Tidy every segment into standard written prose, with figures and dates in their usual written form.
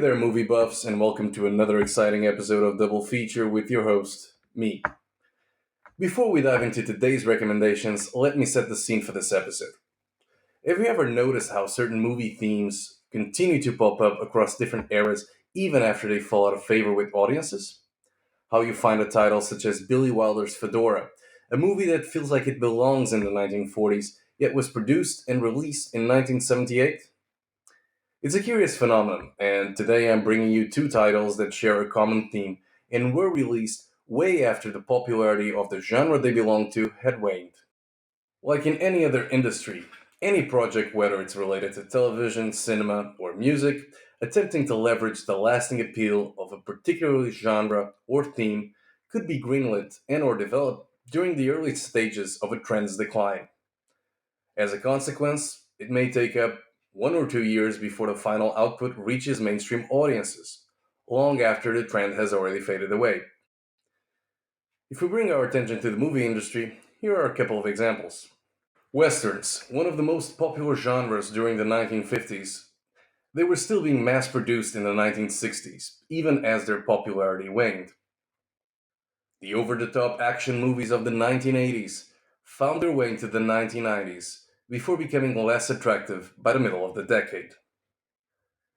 Hey there, movie buffs, and welcome to another exciting episode of Double Feature with your host, me. Before we dive into today's recommendations, let me set the scene for this episode. Have you ever noticed how certain movie themes continue to pop up across different eras even after they fall out of favor with audiences? How you find a title such as Billy Wilder's Fedora, a movie that feels like it belongs in the 1940s, yet was produced and released in 1978? It's a curious phenomenon, and today I'm bringing you two titles that share a common theme and were released way after the popularity of the genre they belong to had waned. Like in any other industry, any project, whether it's related to television, cinema, or music, attempting to leverage the lasting appeal of a particular genre or theme could be greenlit and or developed during the early stages of a trend's decline. As a consequence, it may take up 1 or 2 years before the final output reaches mainstream audiences, long after the trend has already faded away. If we bring our attention to the movie industry, here are a couple of examples. Westerns, one of the most popular genres during the 1950s, they were still being mass produced in the 1960s, even as their popularity waned. The over the top action movies of the 1980s found their way into the 1990s before becoming less attractive by the middle of the decade.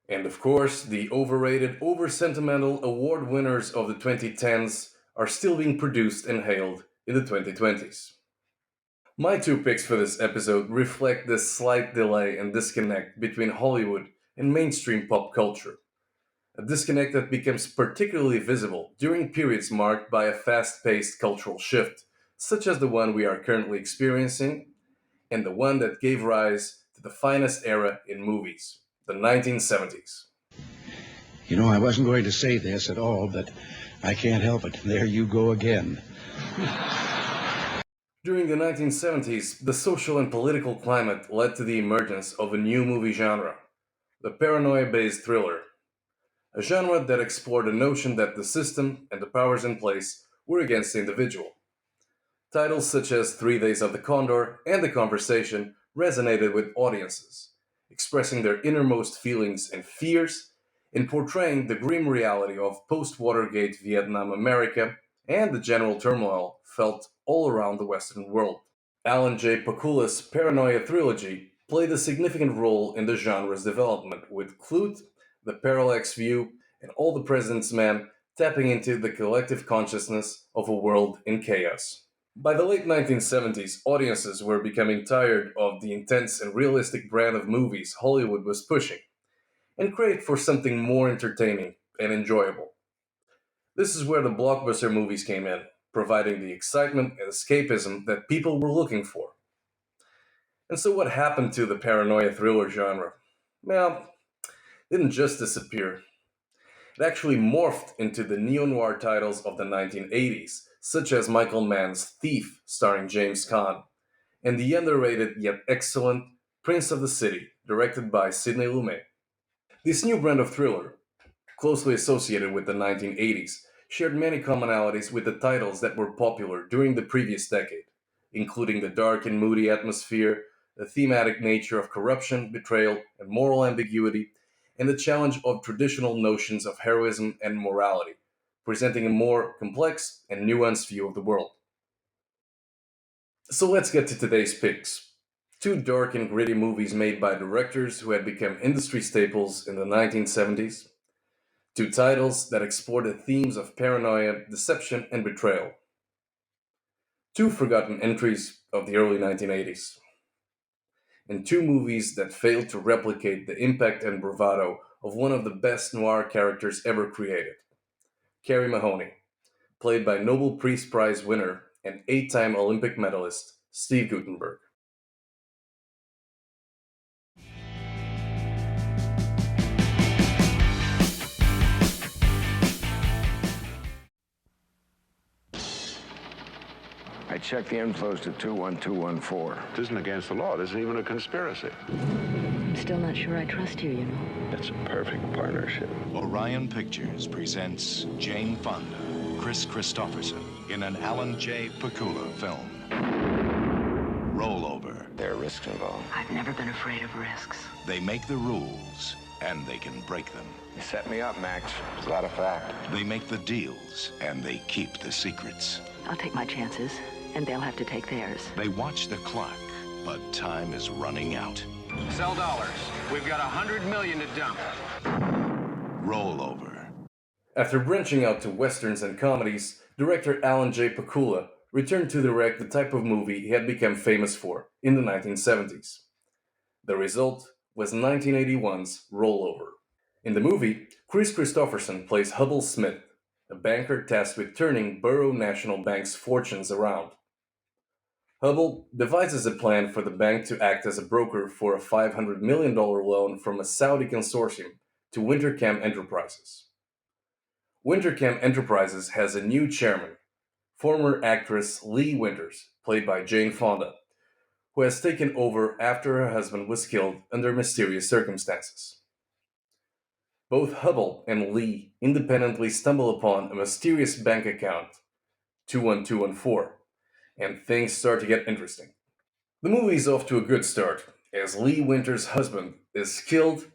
And of course, the overrated, over sentimental award winners of the 2010s are still being produced and hailed in the 2020s. My two picks for this episode reflect the slight delay and disconnect between Hollywood and mainstream pop culture, a disconnect that becomes particularly visible during periods marked by a fast paced cultural shift, such as the one we are currently experiencing, and the one that gave rise to the finest era in movies, the 1970s. You know, I wasn't going to say this at all, but I can't help it. There you go again. During the 1970s, the social and political climate led to the emergence of a new movie genre, the paranoia based thriller, a genre that explored the notion that the system and the powers in place were against the individual. Titles such as 3 Days of the Condor and The Conversation resonated with audiences, expressing their innermost feelings and fears in portraying the grim reality of post Watergate Vietnam America and the general turmoil felt all around the Western world. Alan J. Pakula's Paranoia trilogy played a significant role in the genre's development, with Klute, The Parallax View, and All the President's Men tapping into the collective consciousness of a world in chaos. By the late 1970s, audiences were becoming tired of the intense and realistic brand of movies Hollywood was pushing, and craved for something more entertaining and enjoyable. This is where the blockbuster movies came in, providing the excitement and escapism that people were looking for. And so what happened to the paranoia thriller genre? Well, it didn't just disappear. It actually morphed into the neo-noir titles of the 1980s, such as Michael Mann's Thief, starring James Caan, and the underrated yet excellent Prince of the City, directed by Sidney Lumet. This new brand of thriller, closely associated with the 1980s, shared many commonalities with the titles that were popular during the previous decade, including the dark and moody atmosphere, the thematic nature of corruption, betrayal, and moral ambiguity, and the challenge of traditional notions of heroism and morality, presenting a more complex and nuanced view of the world. So let's get to today's picks. Two dark and gritty movies made by directors who had become industry staples in the 1970s. Two titles that explore the themes of paranoia, deception, and betrayal. Two forgotten entries of the early 1980s. And two movies that failed to replicate the impact and bravado of one of the best noir characters ever created, Carrie Mahoney, played by Nobel Peace Prize winner and 8-time Olympic medalist Steve Guttenberg. I checked the inflows to 21214. It isn't against the law. It isn't even a conspiracy. I'm still not sure I trust you, you know. It's a perfect partnership. Orion Pictures presents Jane Fonda, Kris Kristofferson in an Alan J. Pakula film. Rollover. There are risks involved. I've never been afraid of risks. They make the rules. and they can break them. You set me up, Max. Is that a fact? They make the deals, and they keep the secrets. I'll take my chances, and they'll have to take theirs. They watch the clock, but time is running out. Sell dollars. We've got 100 million to dump. Rollover. After branching out to westerns and comedies, director Alan J. Pakula returned to direct the type of movie he had become famous for in the 1970s. The result was 1981's Rollover. In the movie, Kris Kristofferson plays Hubble Smith, a banker tasked with turning Borough National Bank's fortunes around. Hubble devises a plan for the bank to act as a broker for a $500 million loan from a Saudi consortium to Wintercam Enterprises. Wintercam Enterprises has a new chairman, former actress Lee Winters, played by Jane Fonda, who has taken over after her husband was killed under mysterious circumstances. Both Hubble and Lee independently stumble upon a mysterious bank account, 21214, and things start to get interesting. The movie is off to a good start, as Lee Winters' husband is killed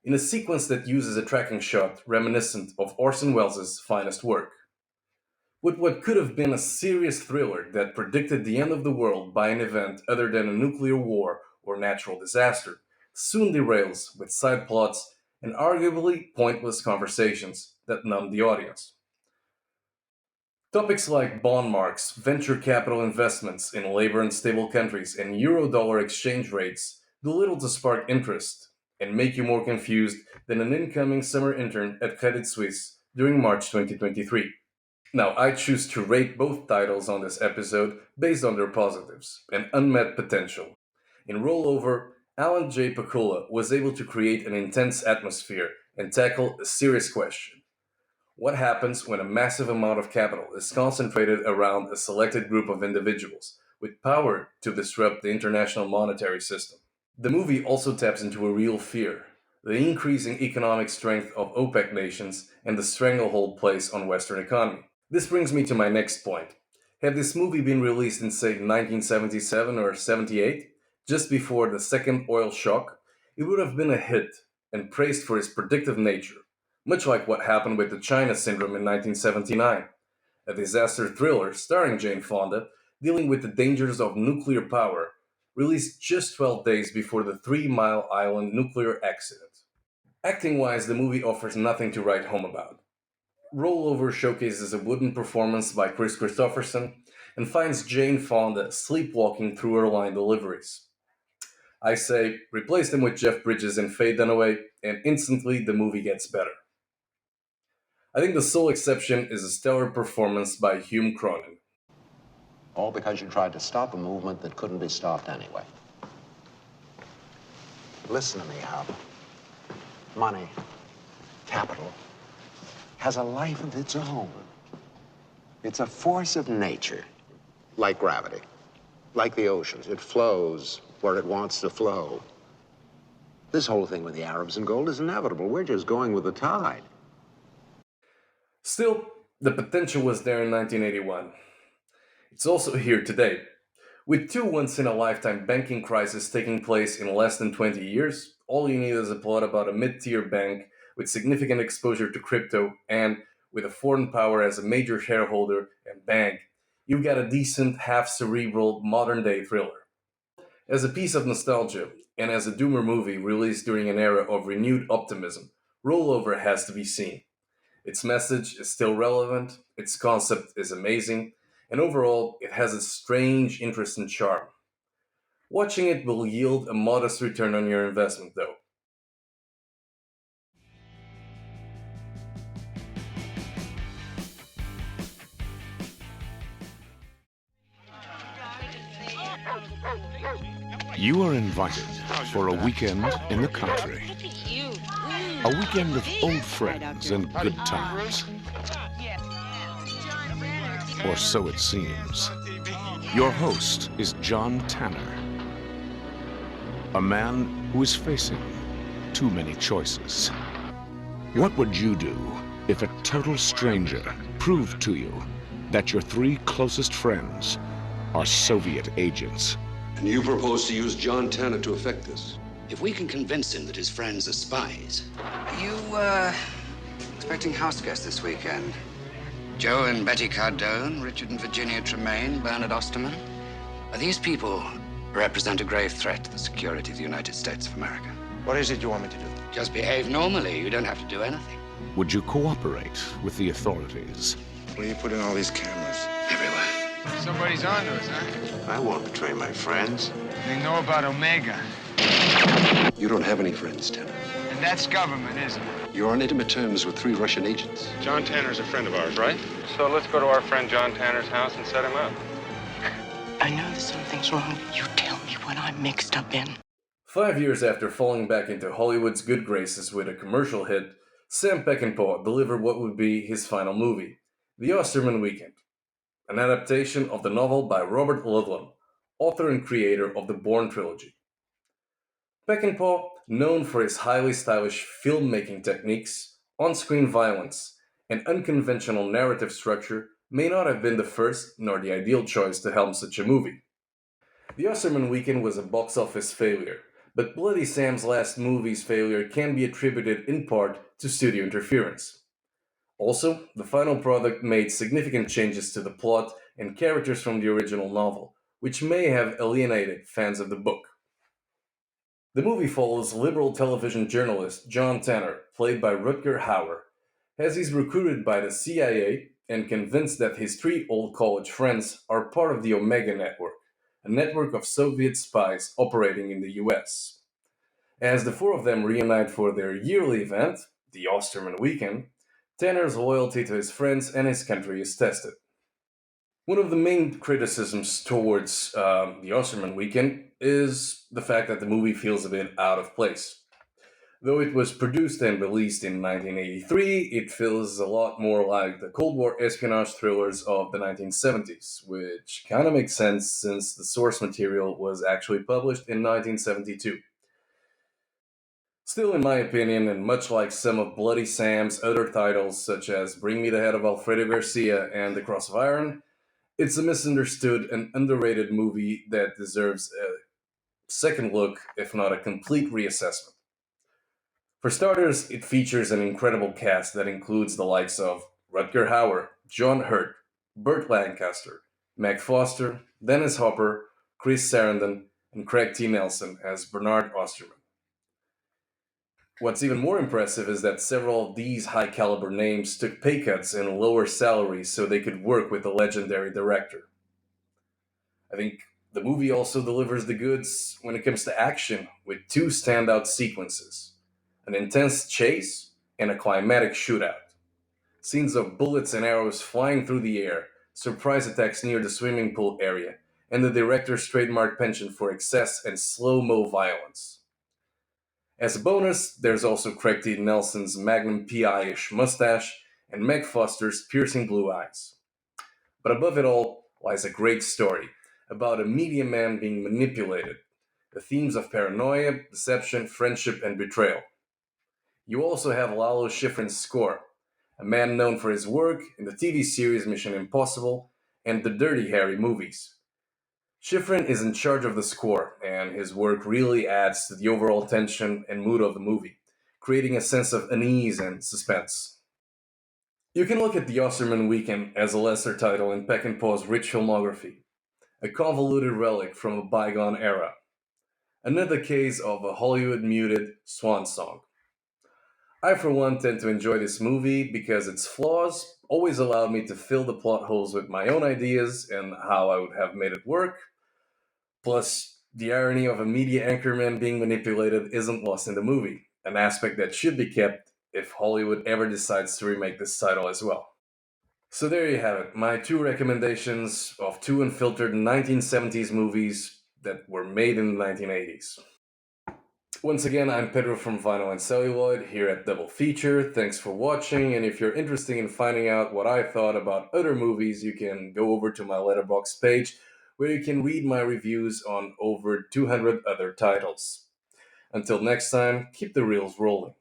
in a sequence that uses a tracking shot reminiscent of Orson Welles' finest work. With what could have been a serious thriller that predicted the end of the world by an event other than a nuclear war or natural disaster, soon derails with side plots and arguably pointless conversations that numb the audience. Topics like bond marks, venture capital investments in labor unstable countries, and euro-dollar exchange rates do little to spark interest and make you more confused than an incoming summer intern at Credit Suisse during March 2023. Now, I choose to rate both titles on this episode based on their positives and unmet potential. In Rollover, Alan J. Pakula was able to create an intense atmosphere and tackle a serious question. What happens when a massive amount of capital is concentrated around a selected group of individuals with power to disrupt the international monetary system? The movie also taps into a real fear, the increasing economic strength of OPEC nations and the stranglehold placed on Western economy. This brings me to my next point. Had this movie been released in, say, 1977 or 78, just before the second oil shock, it would have been a hit and praised for its predictive nature, much like what happened with the China Syndrome in 1979, a disaster thriller starring Jane Fonda dealing with the dangers of nuclear power, released just 12 days before the 3 Mile Island nuclear accident. Acting-wise, the movie offers nothing to write home about. Rollover showcases a wooden performance by Kris Kristofferson and finds Jane Fonda sleepwalking through her line deliveries. I say, replace them with Jeff Bridges and Faye Dunaway, and instantly the movie gets better. I think the sole exception is a stellar performance by Hume Cronyn. All because you tried to stop a movement that couldn't be stopped anyway. Listen to me, Hub. Money, capital, has a life of its own. It's a force of nature, like gravity, like the oceans. It flows where it wants to flow. This whole thing with the Arabs and gold is inevitable. We're just going with the tide. Still, the potential was there in 1981. It's also here today. With 2 once-in-a-lifetime banking crises taking place in less than 20 years, all you need is a plot about a mid-tier bank with significant exposure to crypto and with a foreign power as a major shareholder and bank. You've got a decent, half-cerebral, modern-day thriller. As a piece of nostalgia, and as a doomer movie released during an era of renewed optimism, Rollover has to be seen. Its message is still relevant, its concept is amazing, and overall, it has a strange interest and charm. Watching it will yield a modest return on your investment, though. You are invited for a weekend in the country. A weekend of old friends and good times. Or so it seems. Your host is John Tanner, a man who is facing too many choices. What would you do if a total stranger proved to you that your 3 closest friends are Soviet agents? And you propose to use John Tanner to effect this? If we can convince him that his friends are spies. Are you, expecting house guests this weekend? Joe and Betty Cardone, Richard and Virginia Tremaine, Bernard Osterman. These people represent a grave threat to the security of the United States of America. What is it you want me to do? Just behave normally. You don't have to do anything. Would you cooperate with the authorities? Where are you putting all these cameras? Everywhere. Somebody's on to us, huh? I won't betray my friends. They know about Omega. You don't have any friends, Tanner. And that's government, isn't it? You're on intimate terms with 3 Russian agents. John Tanner's a friend of ours, right? So let's go to our friend John Tanner's house and set him up. I know that something's wrong. You tell me what I'm mixed up in. 5 years after falling back into Hollywood's good graces with a commercial hit, Sam Peckinpah delivered what would be his final movie, The Osterman Weekend, an adaptation of the novel by Robert Ludlum, author and creator of the Bourne trilogy. Peckinpah, known for his highly stylish filmmaking techniques, on-screen violence, and unconventional narrative structure, may not have been the first nor the ideal choice to helm such a movie. The Osterman Weekend was a box office failure, but Bloody Sam's last movie's failure can be attributed in part to studio interference. Also, the final product made significant changes to the plot and characters from the original novel, which may have alienated fans of the book. The movie follows liberal television journalist John Tanner, played by Rutger Hauer, as he's recruited by the CIA and convinced that his 3 old college friends are part of the Omega Network, a network of Soviet spies operating in the US. As the 4 of them reunite for their yearly event, the Osterman Weekend, Tanner's loyalty to his friends and his country is tested. One of the main criticisms towards the Osterman Weekend is the fact that the movie feels a bit out of place. Though it was produced and released in 1983, it feels a lot more like the Cold War espionage thrillers of the 1970s, which kind of makes sense since the source material was actually published in 1972. Still, in my opinion, and much like some of Bloody Sam's other titles, such as Bring Me the Head of Alfredo Garcia and The Cross of Iron, it's a misunderstood and underrated movie that deserves a second look, if not a complete reassessment. For starters, it features an incredible cast that includes the likes of Rutger Hauer, John Hurt, Burt Lancaster, Meg Foster, Dennis Hopper, Chris Sarandon, and Craig T. Nelson as Bernard Osterman. What's even more impressive is that several of these high-caliber names took pay cuts and lower salaries so they could work with the legendary director. I think the movie also delivers the goods when it comes to action, with 2 standout sequences: an intense chase and a climatic shootout. Scenes of bullets and arrows flying through the air, surprise attacks near the swimming pool area, and the director's trademark penchant for excess and slow-mo violence. As a bonus, there's also Craig T. Nelson's Magnum PI-ish mustache and Meg Foster's piercing blue eyes. But above it all lies a great story about a media man being manipulated, the themes of paranoia, deception, friendship, and betrayal. You also have Lalo Schifrin's score, a man known for his work in the TV series Mission Impossible and the Dirty Harry movies. Schifrin is in charge of the score, and his work really adds to the overall tension and mood of the movie, creating a sense of unease and suspense. You can look at The Osterman Weekend as a lesser title in Peckinpah's rich filmography, a convoluted relic from a bygone era, another case of a Hollywood-muted swan song. I, for one, tend to enjoy this movie because its flaws always allowed me to fill the plot holes with my own ideas and how I would have made it work. Plus, the irony of a media anchorman being manipulated isn't lost in the movie, an aspect that should be kept if Hollywood ever decides to remake this title as well. So there you have it, my 2 recommendations of 2 unfiltered 1970s movies that were made in the 1980s. Once again, I'm Pedro from Vinyl and Celluloid here at Double Feature. Thanks for watching, and if you're interested in finding out what I thought about other movies, you can go over to my Letterboxd page, where you can read my reviews on over 200 other titles. Until next time, keep the reels rolling.